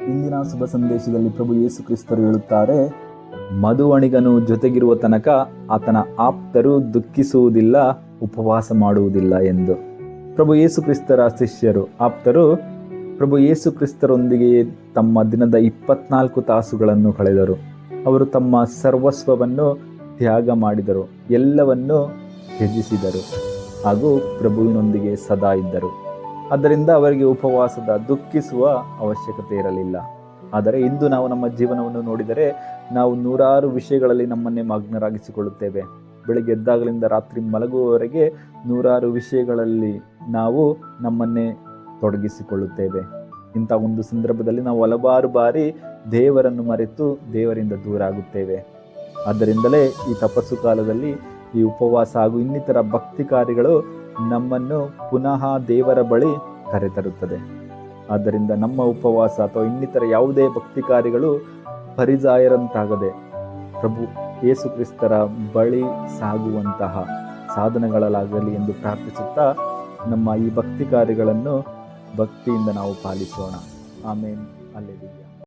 ಇಂದಿನ ಶುಭ ಸಂದೇಶದಲ್ಲಿ ಪ್ರಭು ಯೇಸು ಕ್ರಿಸ್ತರು ಹೇಳುತ್ತಾರೆ, ಮಧುವಣಿಗನು ಜೊತೆಗಿರುವ ತನಕ ಆತನ ಆಪ್ತರು ದುಃಖಿಸುವುದಿಲ್ಲ, ಉಪವಾಸ ಮಾಡುವುದಿಲ್ಲ ಎಂದು. ಪ್ರಭು ಯೇಸು ಕ್ರಿಸ್ತರ ಶಿಷ್ಯರು ಆಪ್ತರು ಪ್ರಭು ಯೇಸು ಕ್ರಿಸ್ತರೊಂದಿಗೆ ತಮ್ಮ ದಿನದ 24 ತಾಸುಗಳನ್ನು ಕಳೆದರು. ಅವರು ತಮ್ಮ ಸರ್ವಸ್ವವನ್ನು ತ್ಯಾಗ ಮಾಡಿದರು, ಎಲ್ಲವನ್ನೂ ತ್ಯಜಿಸಿದರು ಹಾಗೂ ಪ್ರಭುವಿನೊಂದಿಗೆ ಸದಾ ಇದ್ದರು. ಆದ್ದರಿಂದ ಅವರಿಗೆ ಉಪವಾಸದ ದುಃಖಿಸುವ ಅವಶ್ಯಕತೆ ಇರಲಿಲ್ಲ. ಆದರೆ ಇಂದು ನಾವು ನಮ್ಮ ಜೀವನವನ್ನು ನೋಡಿದರೆ ನಾವು ನೂರಾರು ವಿಷಯಗಳಲ್ಲಿ ನಮ್ಮನ್ನೇ ಮಗ್ನರಾಗಿಸಿಕೊಳ್ಳುತ್ತೇವೆ. ಬೆಳಗ್ಗೆ ಎದ್ದಾಗಲಿಂದ ರಾತ್ರಿ ಮಲಗುವವರೆಗೆ ನೂರಾರು ವಿಷಯಗಳಲ್ಲಿ ನಾವು ನಮ್ಮನ್ನೇ ತೊಡಗಿಸಿಕೊಳ್ಳುತ್ತೇವೆ. ಇಂಥ ಒಂದು ಸಂದರ್ಭದಲ್ಲಿ ನಾವು ಹಲವಾರು ಬಾರಿ ದೇವರನ್ನು ಮರೆತು ದೇವರಿಂದ ದೂರ ಆಗುತ್ತೇವೆ. ಆದ್ದರಿಂದಲೇ ಈ ತಪಸ್ಸು ಕಾಲದಲ್ಲಿ ಈ ಉಪವಾಸ ಹಾಗೂ ಇನ್ನಿತರ ಭಕ್ತಿ ಕಾರ್ಯಗಳು ನಮ್ಮನ್ನು ಪುನಃ ದೇವರ ಬಳಿ ಕರೆತರುತ್ತದೆ. ಆದ್ದರಿಂದ ನಮ್ಮ ಉಪವಾಸ ಅಥವಾ ಇನ್ನಿತರ ಯಾವುದೇ ಭಕ್ತಿ ಕಾರ್ಯಗಳು ಪರಿಜಾಯರಂತಾಗದೆ ಪ್ರಭು ಯೇಸು ಕ್ರಿಸ್ತರ ಬಳಿ ಸಾಗುವಂತಹ ಸಾಧನಗಳಾಗಲಿ ಎಂದು ಪ್ರಾರ್ಥಿಸುತ್ತಾ ನಮ್ಮ ಈ ಭಕ್ತಿ ಕಾರ್ಯಗಳನ್ನು ಭಕ್ತಿಯಿಂದ ನಾವು ಪಾಲಿಸೋಣ. ಆಮೇನ್. ಹಲ್ಲೆಲೂಯಾ.